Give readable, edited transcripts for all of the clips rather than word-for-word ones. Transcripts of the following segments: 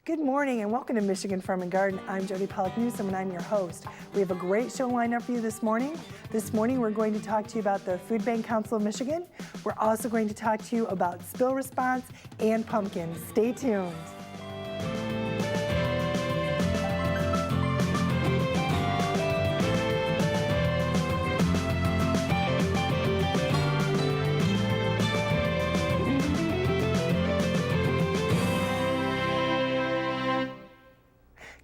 Good morning and welcome to Michigan Farm and Garden. I'm Jody Pollock-Newsome and I'm your host. We have a great show lined up for you this morning. This morning we're going to talk to you about the Food Bank Council of Michigan. We're also going to talk to you about spill response and pumpkins. Stay tuned.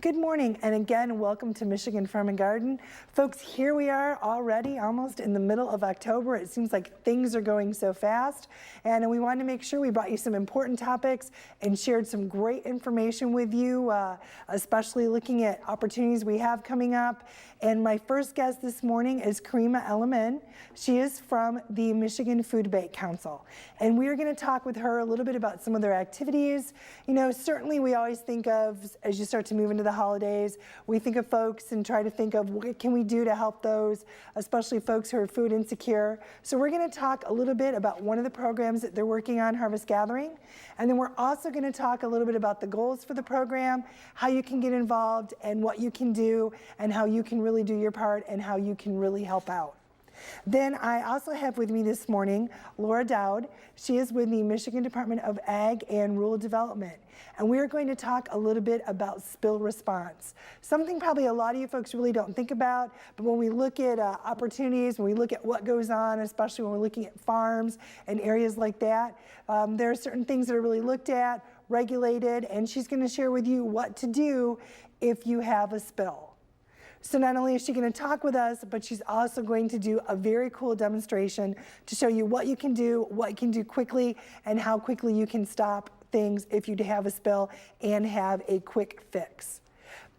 Good morning, and again, welcome to Michigan Farm and Garden. Folks, here we are already almost in the middle of October. It seems like things are going so fast, and we wanted to make sure we brought you some important topics and shared some great information with you, especially looking at opportunities we have coming up. And my first guest this morning is Karima Elamin. She is from the Michigan Food Bank Council, and we are going to talk with her a little bit about some of their activities. You know, certainly we always think of, as you start to move into the holidays, we think of folks and try to think of what can we do to help those, especially folks who are food insecure. So we're going to talk a little bit about one of the programs that they're working on, Harvest Gathering, and then we're also going to talk a little bit about the goals for the program, how you can get involved and what you can do and how you can really do your part and how you can really help out. Then I also have with me this morning Laura Dowd. She is with the Michigan Department of Ag and Rural Development. And we are going to talk a little bit about spill response. Something probably a lot of you folks really don't think about, but when we look at opportunities, when we look at what goes on, especially when we're looking at farms and areas like that, there are certain things that are really looked at, regulated, and she's going to share with you what to do if you have a spill. So not only is she going to talk with us, but she's also going to do a very cool demonstration to show you what you can do quickly, and how quickly you can stop things if you have a spill and have a quick fix.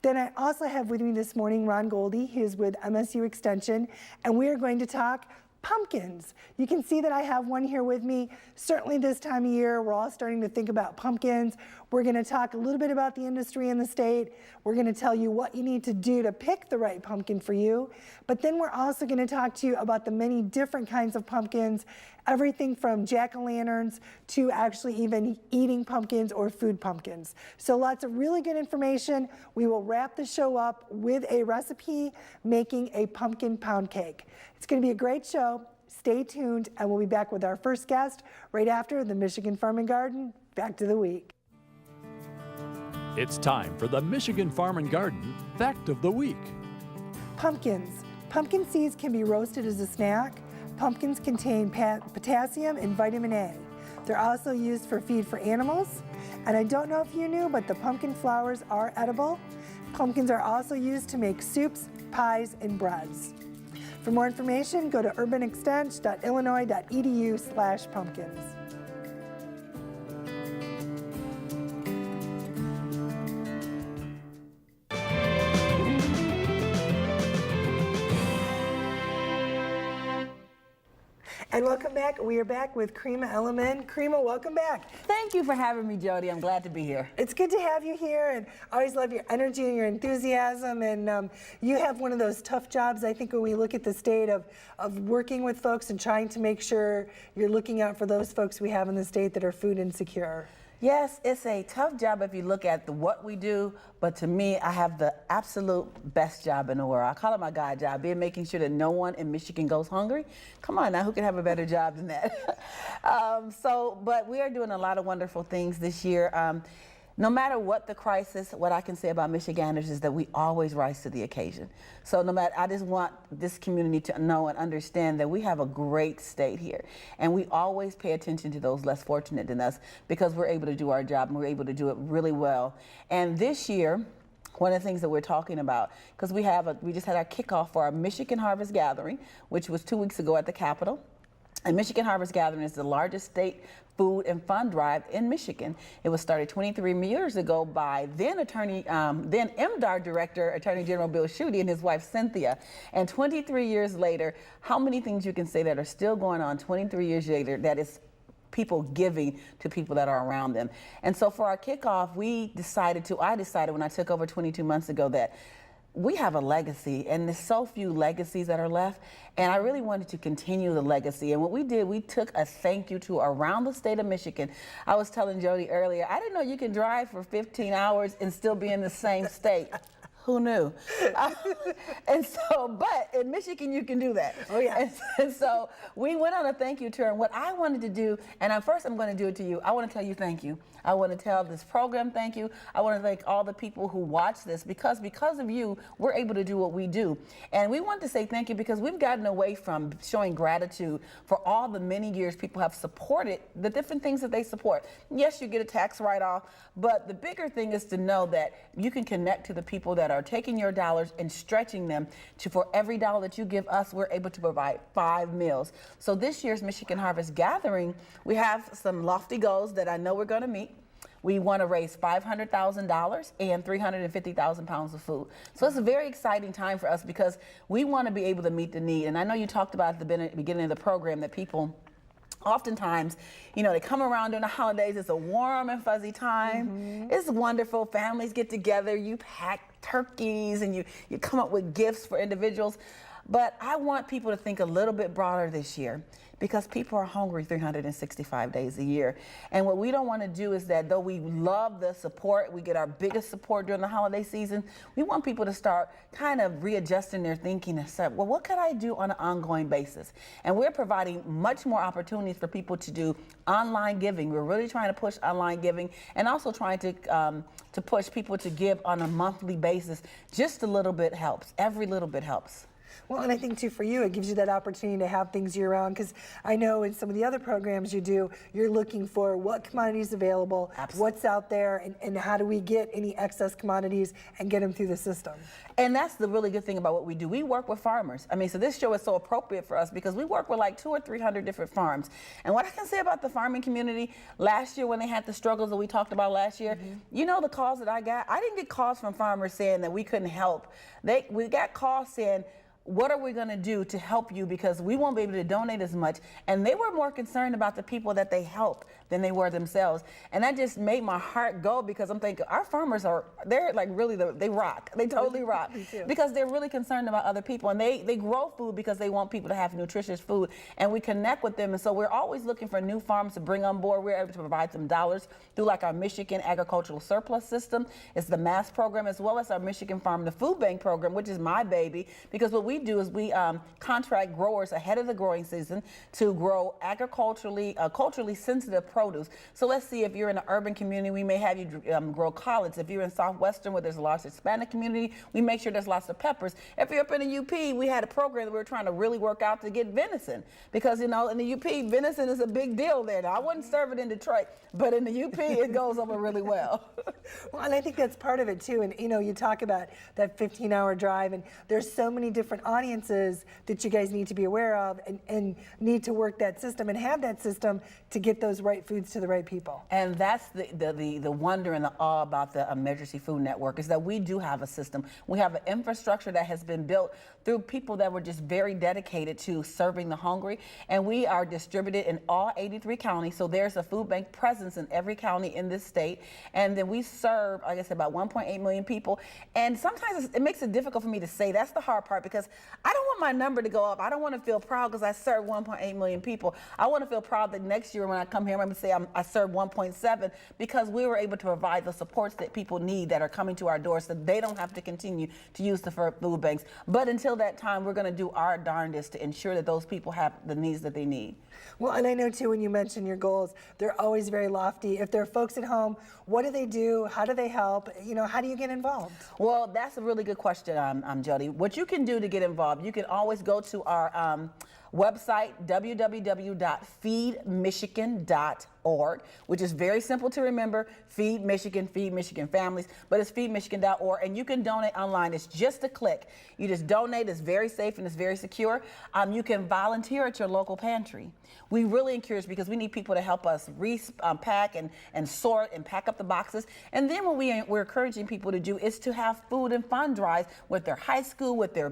Then I also have with me this morning Ron Goldie. He is with MSU Extension, and we are going to talk pumpkins. You can see that I have one here with me. Certainly this time of year, we're all starting to think about pumpkins. We're going to talk a little bit about the industry in the state. We're going to tell you what you need to do to pick the right pumpkin for you. But then we're also going to talk to you about the many different kinds of pumpkins, everything from jack-o'-lanterns to actually even eating pumpkins or food pumpkins. So lots of really good information. We will wrap the show up with a recipe making a pumpkin pound cake. It's going to be a great show. Stay tuned, and we'll be back with our first guest right after the Michigan Farm and Garden Fact of the Week. It's time for the Michigan Farm and Garden Fact of the Week. Pumpkins. Pumpkin seeds can be roasted as a snack. Pumpkins contain potassium and vitamin A. They're also used for feed for animals. And I don't know if you knew, but the pumpkin flowers are edible. Pumpkins are also used to make soups, pies, and breads. For more information, go to urbanextension.illinois.edu/pumpkins. And welcome back. We are back with Karima Elamin. Karima, welcome back. Thank you for having me, Jody. I'm glad to be here. It's good to have you here, and I always love your energy and your enthusiasm. And you have one of those tough jobs, I think, when we look at the state of working with folks and trying to make sure you're looking out for those folks we have in the state that are food insecure. Yes, it's a tough job if you look at what we do, but to me, I have the absolute best job in the world. I call it my God job, being making sure that no one in Michigan goes hungry. Come on now, who can have a better job than that? But we are doing a lot of wonderful things this year. No matter what the crisis, what I can say about Michiganders is that we always rise to the occasion. So I just want this community to know and understand that we have a great state here. And we always pay attention to those less fortunate than us because we're able to do our job and we're able to do it really well. And this year, one of the things that we're talking about, because we just had our kickoff for our Michigan Harvest Gathering, which was 2 weeks ago at the Capitol. And Michigan Harvest Gathering is the largest state food and fund drive in Michigan. It was started 23 years ago by then MDAR Director, Attorney General Bill Schuette and his wife Cynthia. And 23 years later, how many things you can say that are still going on 23 years later that is people giving to people that are around them. And so for our kickoff, I decided when I took over 22 months ago that we have a legacy, and there's so few legacies that are left. And I really wanted to continue the legacy. And what we did, we took a thank you to around the state of Michigan. I was telling Jody earlier, I didn't know you can drive for 15 hours and still be in the same state. Who knew? And so, but in Michigan, you can do that. Oh, yeah. And so we went on a thank you tour. And what I wanted to do, and first I'm going to do it to you, I want to tell you thank you. I want to tell this program thank you. I want to thank all the people who watch this because of you, we're able to do what we do. And we want to say thank you because we've gotten away from showing gratitude for all the many years people have supported the different things that they support. Yes, you get a tax write-off, but the bigger thing is to know that you can connect to the people that are taking your dollars and stretching them to, for every dollar that you give us, we're able to provide 5 meals. So this year's Michigan Harvest Gathering, we have some lofty goals that I know we're going to meet. We want to raise $500,000 and 350,000 pounds of food. So it's a very exciting time for us because we want to be able to meet the need. And I know you talked about at the beginning of the program that people oftentimes, they come around during the holidays. It's a warm and fuzzy time. Mm-hmm. It's wonderful. Families get together. You pack turkeys and you come up with gifts for individuals. But I want people to think a little bit broader this year because people are hungry 365 days a year. And what we don't want to do is that though we love the support, we get our biggest support during the holiday season, we want people to start kind of readjusting their thinking and say, well, what could I do on an ongoing basis? And we're providing much more opportunities for people to do online giving. We're really trying to push online giving and also trying to push people to give on a monthly basis. Just a little bit helps. Every little bit helps. Well, and I think too for you, it gives you that opportunity to have things year round because I know in some of the other programs you do, you're looking for what commodities available, Absolutely. What's out there, and how do we get any excess commodities and get them through the system. And that's the really good thing about what we do. We work with farmers. I mean, so this show is so appropriate for us because we work with like 200 or 300 different farms. And what I can say about the farming community, last year when they had the struggles that we talked about last year, the calls that I got? I didn't get calls from farmers saying that we couldn't help. We got calls saying, what are we going to do to help you because we won't be able to donate as much? And they were more concerned about the people that they help than they were themselves. And that just made my heart go because I'm thinking our farmers they're like really, they rock. They totally rock because they're really concerned about other people. And they grow food because they want people to have nutritious food. And we connect with them. And so we're always looking for new farms to bring on board. We're able to provide some dollars through like our Michigan Agricultural Surplus System. It's the MASS program as well as our Michigan Farm to Food Bank program, which is my baby, because what we do is we contract growers ahead of the growing season to grow culturally sensitive produce. So let's see, if you're in an urban community, we may have you grow collards. If you're in Southwestern where there's a large Hispanic community, we make sure there's lots of peppers. If you're up in the UP, we had a program that we were trying to really work out to get venison because, in the UP, venison is a big deal there. Now, I wouldn't serve it in Detroit, but in the UP, it goes over really well. Well, and I think that's part of it too. And you talk about that 15-hour drive, and there's so many different audiences that you guys need to be aware of and need to work that system and have that system to get those right foods to the right people. And that's the wonder and the awe about the Emergency Food Network is that we do have a system. We have an infrastructure that has been built through people that were just very dedicated to serving the hungry. And we are distributed in all 83 counties. So there's a food bank presence in every county in this state. And then we serve, like I said, about 1.8 million people. And sometimes it makes it difficult for me to say. That's the hard part because I don't want my number to go up. I don't want to feel proud because I serve 1.8 million people. I want to feel proud that next year when I come here, I'm going to say I served 1.7 because we were able to provide the supports that people need that are coming to our doors so they don't have to continue to use the food banks. But until that time, we're going to do our darndest to ensure that those people have the needs that they need. Well, and I know too, when you mention your goals, they're always very lofty. If there are folks at home, what do they do? How do they help? How do you get involved? Well, that's a really good question, Jody. What you can do to get involved, you can always go to our website, www.feedmichigan.org, which is very simple to remember. Feed Michigan families, but it's feedmichigan.org, and you can donate online. It's just a click. You just donate. It's very safe and it's very secure. You can volunteer at your local pantry. We really encourage because we need people to help us pack and sort and pack up the boxes. And then what we're encouraging people to do is to have food and fun drives with their high school, with their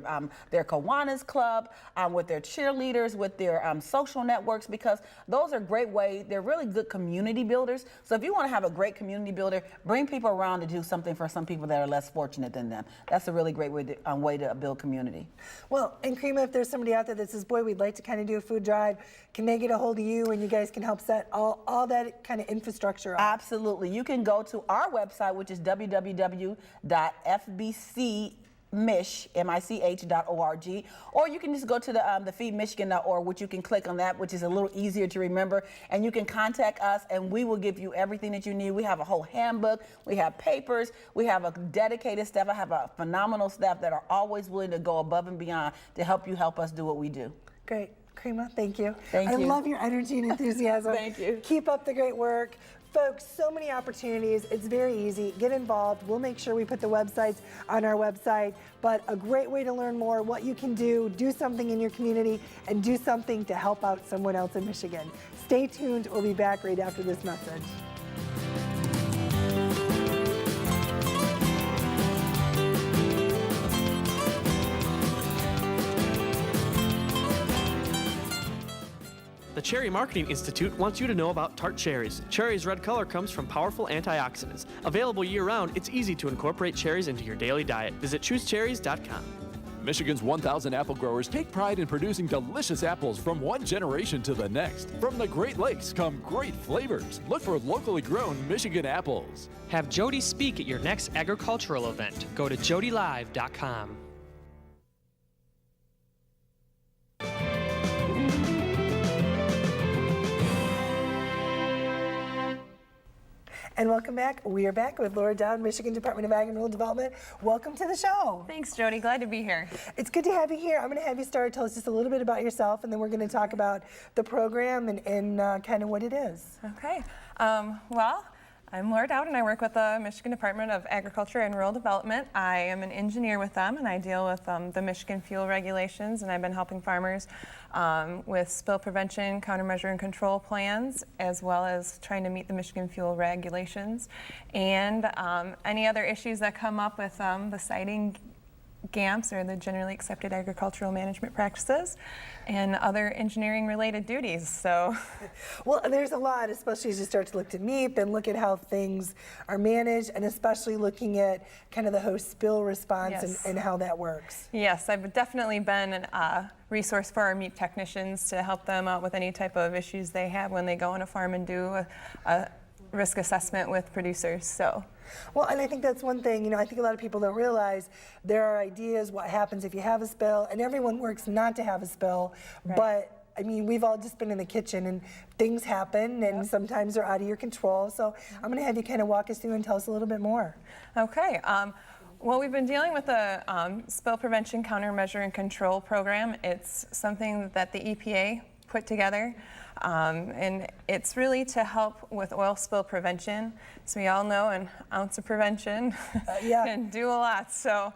Kiwanis club, with their cheerleaders. leaders, with their social networks, because those are great ways. They're really good community builders. So if you want to have a great community builder, bring people around to do something for some people that are less fortunate than them. That's a really great way to build community. Well, and Karima, if there's somebody out there that says, boy, we'd like to kind of do a food drive, can they get a hold of you and you guys can help set all that kind of infrastructure up? Absolutely. You can go to our website, which is www.fbcmich.org, or you can just go to the feedmichigan.org, which you can click on that, which is a little easier to remember, and you can contact us and we will give you everything that you need. We have a whole handbook, we have papers, we have a dedicated staff. I have a phenomenal staff that are always willing to go above and beyond to help us do what we do. Great. Karima, thank you. Thank you. I love your energy and enthusiasm. Thank you. Keep up the great work. Folks, so many opportunities. It's very easy. Get involved. We'll make sure we put the websites on our website, but a great way to learn more, what you can do something in your community, and do something to help out someone else in Michigan. Stay tuned. We'll be back right after this message. The Cherry Marketing Institute wants you to know about tart cherries. Cherry's red color comes from powerful antioxidants. Available year-round, it's easy to incorporate cherries into your daily diet. Visit choosecherries.com. Michigan's 1,000 apple growers take pride in producing delicious apples from one generation to the next. From the Great Lakes come great flavors. Look for locally grown Michigan apples. Have Jody speak at your next agricultural event. Go to jodylive.com. And welcome back. We are back with Laura Dowd, Michigan Department of Ag and Rural Development. Welcome to the show. Thanks, Jody. Glad to be here. It's good to have you here. I'm going to have you start. Tell us just a little bit about yourself, and then we're going to talk about the program and kind of what it is. Okay. Well, I'm Laura Dowd, and I work with the Michigan Department of Agriculture and Rural Development. I am an engineer with them, and I deal with the Michigan fuel regulations, and I've been helping farmers with spill prevention, countermeasure, and control plans, as well as trying to meet the Michigan fuel regulations, and any other issues that come up with the siting GAMPs, or the Generally Accepted Agricultural Management Practices, and other engineering related duties. So, well, there's a lot, especially as you start to look at MiF and look at how things are managed, and especially looking at kind of the host spill response. Yes. and how that works. Yes, I've definitely been a resource for our MiF technicians to help them out with any type of issues they have when they go on a farm and do a risk assessment with producers. So. Well, and I think that's one thing, I think a lot of people don't realize there are ideas what happens if you have a spill, and everyone works not to have a spill, right. But I mean, we've all just been in the kitchen and things happen, and sometimes they're out of your control. So I'm going to have you kind of walk us through and tell us a little bit more. Okay. Well, we've been dealing with the Spill Prevention, Countermeasure, and Control program. It's something that the EPA put together. And it's really to help with oil spill prevention. So we all know an ounce of prevention can do a lot. So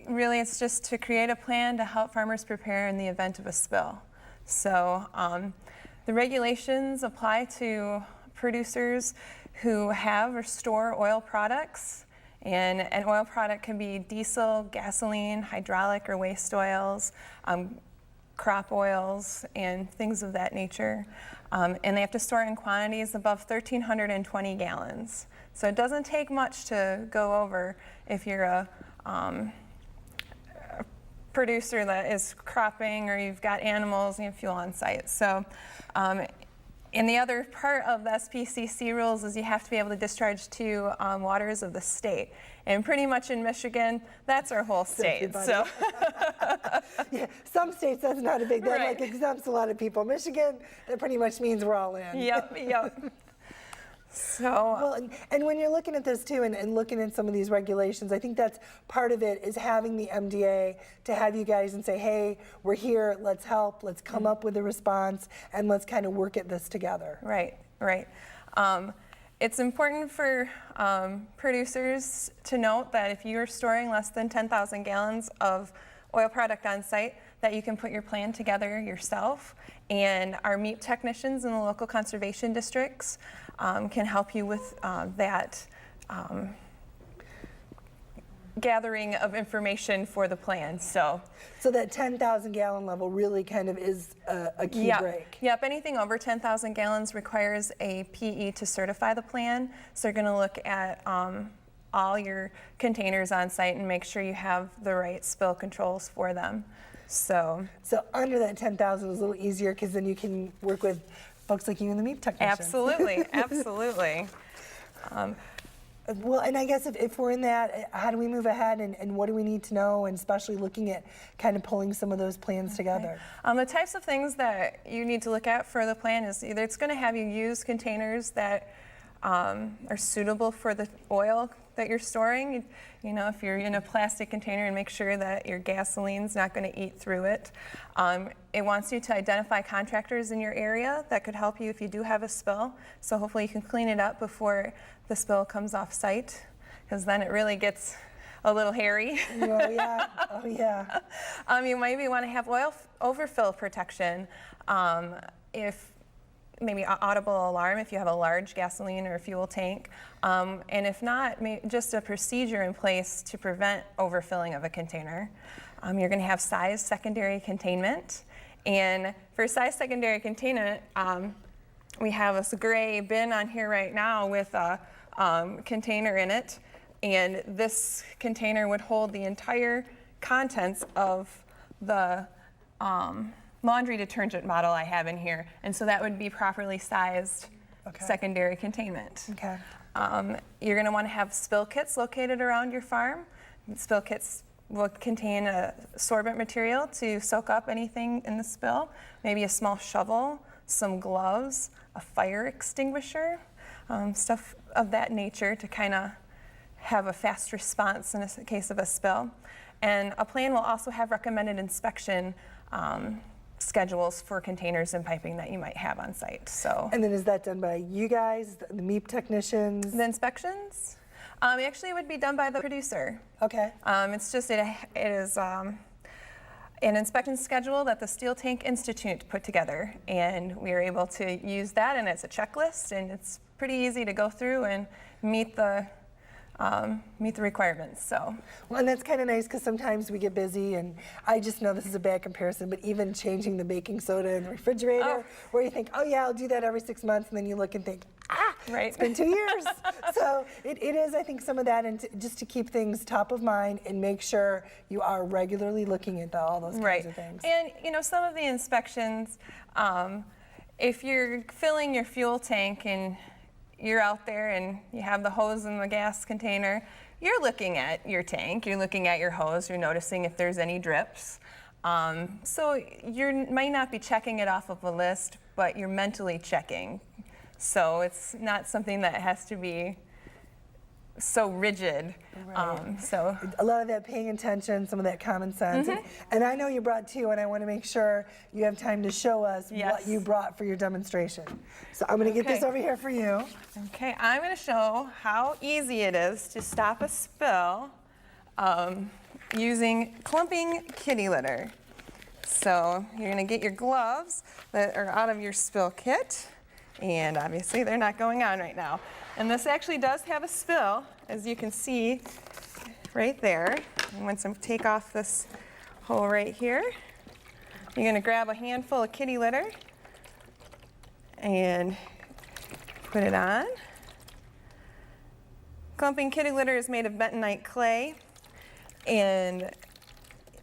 really it's just to create a plan to help farmers prepare in the event of a spill. So the regulations apply to producers who have or store oil products. And an oil product can be diesel, gasoline, hydraulic or waste oils, crop oils, and things of that nature. And they have to store in quantities above 1,320 gallons. So it doesn't take much to go over if you're a producer that is cropping, or you've got animals and you have fuel on site. So, and the other part of the SPCC rules is you have to be able to discharge to waters of the state. And pretty much in Michigan, that's our whole state. So, yeah, some states that's not a big deal. Right. Like exempts a lot of people. Michigan, that pretty much means we're all in. Yep. So, well, and when you're looking at this too, and looking at some of these regulations, I think that's part of it, is having the MDA to have you guys and say, hey, we're here, let's help, let's come up with a response, and let's kind of work at this together. Right. It's important for producers to note that if you're storing less than 10,000 gallons of oil product on site, that you can put your plan together yourself, and our MiF technicians in the local conservation districts can help you with that gathering of information for the plan. So that 10,000 gallon level really kind of is a key break. Yep, anything over 10,000 gallons requires a PE to certify the plan. So they're going to look at all your containers on site and make sure you have the right spill controls for them. So under that 10,000 is a little easier because then you can work with folks like you and the MiF technicians. absolutely, absolutely. Well, and I guess if we're in that, how do we move ahead and what do we need to know, and especially looking at kind of pulling some of those plans together? The types of things that you need to look at for the plan is either it's going to have you use containers that are suitable for the oil that you're storing. You know, if you're in a plastic container, and make sure that your gasoline's not going to eat through it. It wants you to identify contractors in your area that could help you if you do have a spill. So hopefully you can clean it up before the spill comes off site, because then it really gets a little hairy. Oh yeah, oh yeah. You maybe want to have oil overfill protection. If maybe audible alarm if you have a large gasoline or fuel tank, and if not, just a procedure in place to prevent overfilling of a container. You're going to have size secondary containment, and for size secondary containment, we have this gray bin on here right now with a container in it, and this container would hold the entire contents of the laundry detergent bottle I have in here, and so that would be properly sized secondary containment. Okay. You're going to want to have spill kits located around your farm. Spill kits will contain a sorbent material to soak up anything in the spill, maybe a small shovel, some gloves, a fire extinguisher, stuff of that nature to kind of have a fast response in a case of a spill. And a plan will also have recommended inspection schedules for containers and piping that you might have on site. So. And then is that done by you guys, the MiF technicians? The inspections? Actually, it would be done by the producer. Okay. It's just, it is an inspection schedule that the Steel Tank Institute put together, and we are able to use that, and it's a checklist, and it's pretty easy to go through and meet the requirements. So. Well, and that's kind of nice because sometimes we get busy, and I just know this is a bad comparison, but even changing the baking soda in the refrigerator, where you think, oh yeah, I'll do that every 6 months, and then you look and think, right. It's been 2 years. So it is, I think, some of that, and just to keep things top of mind and make sure you are regularly looking at all those kinds of things. And you know, some of the inspections, if you're filling your fuel tank and you're out there and you have the hose in the gas container, you're looking at your tank, you're looking at your hose, you're noticing if there's any drips. So you might not be checking it off of a list, but you're mentally checking. So it's not something that has to be so rigid. Right. So a lot of that paying attention, some of that common sense. And I know you brought two, and I want to make sure you have time to show us what you brought for your demonstration. So I'm going to get this over here for you. Okay, I'm going to show how easy it is to stop a spill using clumping kitty litter. So you're going to get your gloves that are out of your spill kit. And obviously they're not going on right now. And this actually does have a spill, as you can see right there. And once I take off this hole right here, you're going to grab a handful of kitty litter and put it on. Clumping kitty litter is made of bentonite clay, and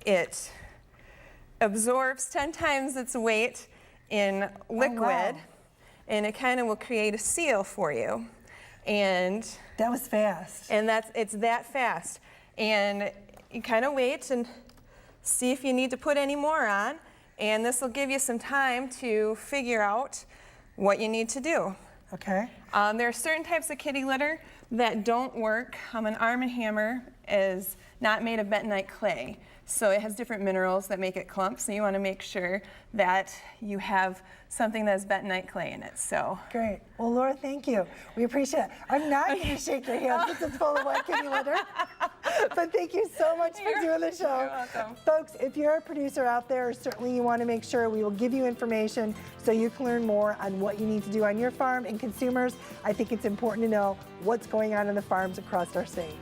it absorbs 10 times its weight in liquid. Oh, wow. And it kind of will create a seal for you. And that was fast. And it's that fast. And you kind of wait and see if you need to put any more on. And this will give you some time to figure out what you need to do. Okay. There are certain types of kitty litter that don't work. An Arm & Hammer is not made of bentonite clay. So it has different minerals that make it clump, so you want to make sure that you have something that has bentonite clay in it. So great. Well, Laura, thank you. We appreciate it. I'm not going to shake your hand since it's full of wet kitty litter. But thank you so much for doing the show. You're welcome. Folks, if you're a producer out there, certainly you want to make sure we will give you information so you can learn more on what you need to do on your farm. And consumers, I think it's important to know what's going on in the farms across our state.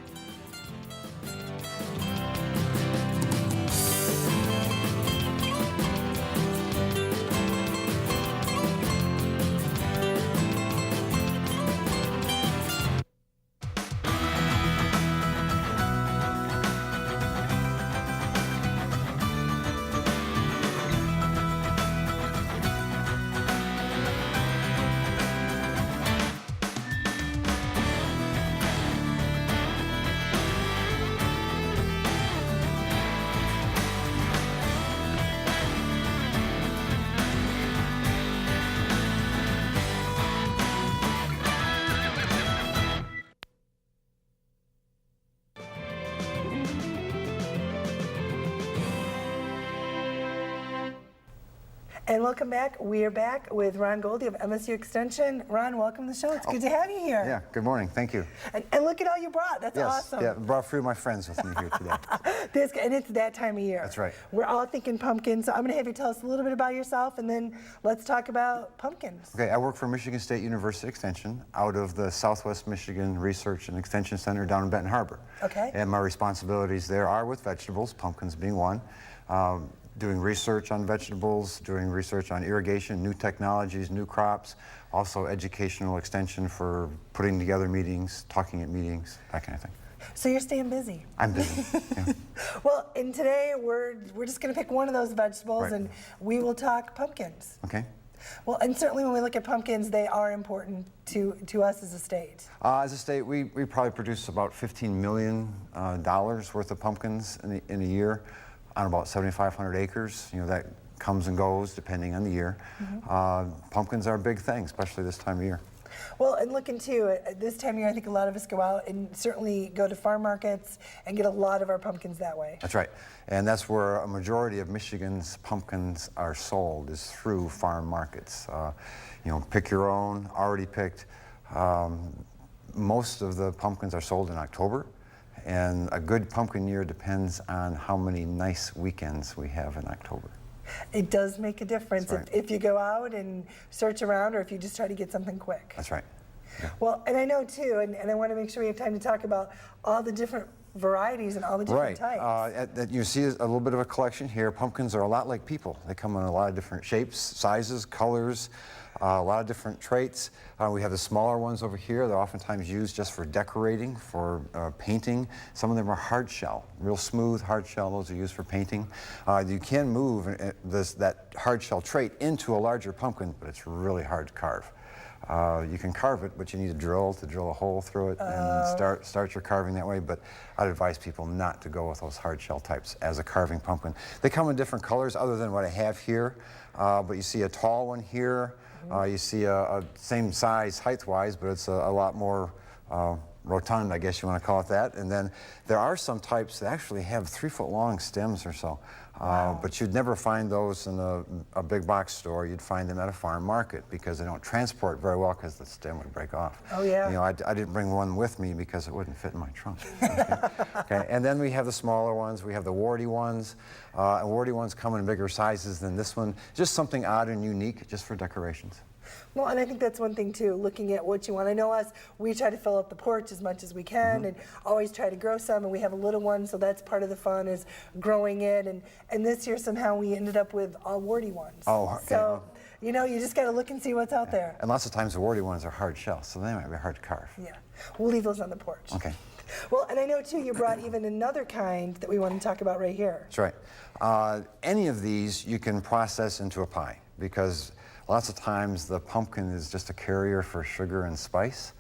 And welcome back. We are back with Ron Goldie of MSU Extension. Ron, welcome to the show. It's good to have you here. Yeah, good morning. Thank you. And look at all you brought. That's awesome. Yeah, brought a few of my friends with me here today. And it's that time of year. That's right. We're all thinking pumpkins. So I'm going to have you tell us a little bit about yourself, and then let's talk about pumpkins. Okay, I work for Michigan State University Extension out of the Southwest Michigan Research and Extension Center down in Benton Harbor. Okay. And my responsibilities there are with vegetables, pumpkins being one. Doing research on vegetables, doing research on irrigation, new technologies, new crops, also educational extension for putting together meetings, talking at meetings, that kind of thing. So you're staying busy. I'm busy. Yeah. Well, and today we're just going to pick one of those vegetables, Right. and we will talk pumpkins. Okay. Well, and certainly when we look at pumpkins, they are important to us as a state. As a state, we probably produce about $15 million worth of pumpkins in a year on about 7,500 acres. You know, that comes and goes depending on the year. Pumpkins are a big thing, especially this time of year. Well, and looking too, this time of year, I think a lot of us go out and certainly go to farm markets and get a lot of our pumpkins that way. That's right. And that's where a majority of Michigan's pumpkins are sold, is through farm markets. You know, pick your own, already picked. Most of the pumpkins are sold in October. And a good pumpkin year depends on how many nice weekends we have in October. It does make a difference That's right. if you go out and search around, or if you just try to get something quick. That's right. Yeah. Well, and I know too, and I want to make sure we have time to talk about all the different varieties and all the different types. You see a little bit of a collection here. Pumpkins are a lot like people. They come in a lot of different shapes, sizes, colors, a lot of different traits. We have the smaller ones over here. They're oftentimes used just for decorating, for painting. Some of them are hard shell, real smooth hard shell. Those are used for painting. You can move that hard shell trait into a larger pumpkin, but it's really hard to carve. You can carve it, but you need a drill to drill a hole through it and start your carving that way. But I'd advise people not to go with those hard shell types as a carving pumpkin. They come in different colors other than what I have here. But you see a tall one here. You see a same size height-wise, but it's a lot more rotund, I guess you want to call it that. And then there are some types that actually have 3-foot-long stems or so. But you'd never find those in a big box store. You'd find them at a farm market because they don't transport very well because the stem would break off. Oh, yeah. You know, I didn't bring one with me because it wouldn't fit in my trunk. Okay. And then we have the smaller ones. We have the warty ones. And warty ones come in bigger sizes than this one. Just something odd and unique, just for decorations. Well, and I think that's one thing too, looking at what you want. I know us, we try to fill up the porch as much as we can and always try to grow some, and we have a little one, so that's part of the fun is growing it. And this year somehow we ended up with all warty ones. Oh, okay. So, you know, you just got to look and see what's out there. And lots of times the warty ones are hard shell, so they might be hard to carve. Yeah, we'll leave those on the porch. Okay. Well, and I know too, you brought even another kind that we want to talk about right here. That's right. Any of these you can process into a pie because lots of times the pumpkin is just a carrier for sugar and spice,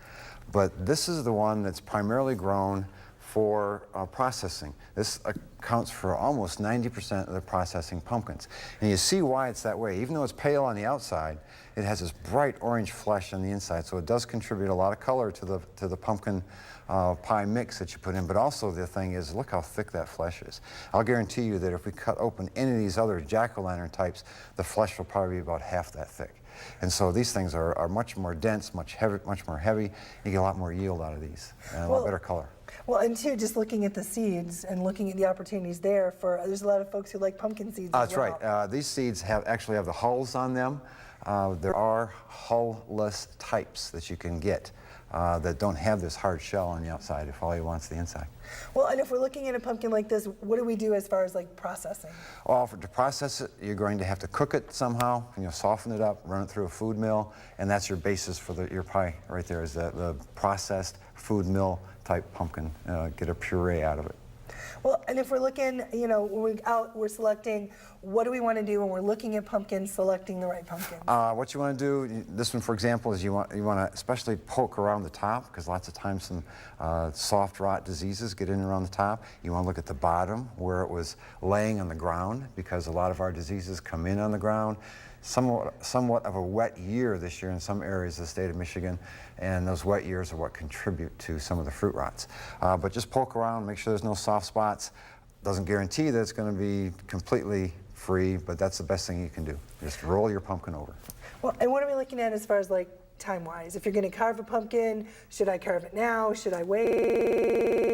but this is the one that's primarily grown for processing. This accounts for almost 90% of the processing pumpkins. And you see why it's that way. Even though it's pale on the outside, it has this bright orange flesh on the inside, so it does contribute a lot of color to the pumpkin pie mix that you put in. But also the thing is, look how thick that flesh is. I'll guarantee you that if we cut open any of these other jack-o'-lantern types, the flesh will probably be about half that thick. And so these things are much more dense, much more heavy. You get a lot more yield out of these and a lot better color. Well, and too, just looking at the seeds and looking at the opportunities there there's a lot of folks who like pumpkin seeds as well. That's right. These seeds actually have the hulls on them. There are hull-less types that you can get that don't have this hard shell on the outside if all you want is the inside. Well, and if we're looking at a pumpkin like this, what do we do as far as like processing? Well, to process it, you're going to have to cook it somehow, soften it up, run it through a food mill, and that's your basis for your pie right there, is the processed food mill type pumpkin. Get a puree out of it. Well, and if we're looking, when we're selecting, what do we want to do when we're looking at pumpkins, selecting the right pumpkin? What you want to do, this one for example, is you want to especially poke around the top, because lots of times some soft rot diseases get in around the top. You want to look at the bottom where it was laying on the ground, because a lot of our diseases come in on the ground. Somewhat of a wet year this year in some areas of the state of Michigan, and those wet years are what contribute to some of the fruit rots. But just poke around, make sure there's no soft spots. Doesn't guarantee that it's going to be completely free, but that's the best thing you can do. Just roll your pumpkin over. Well, and what are we looking at as far as like time-wise? If you're going to carve a pumpkin, should I carve it now? Should I wait?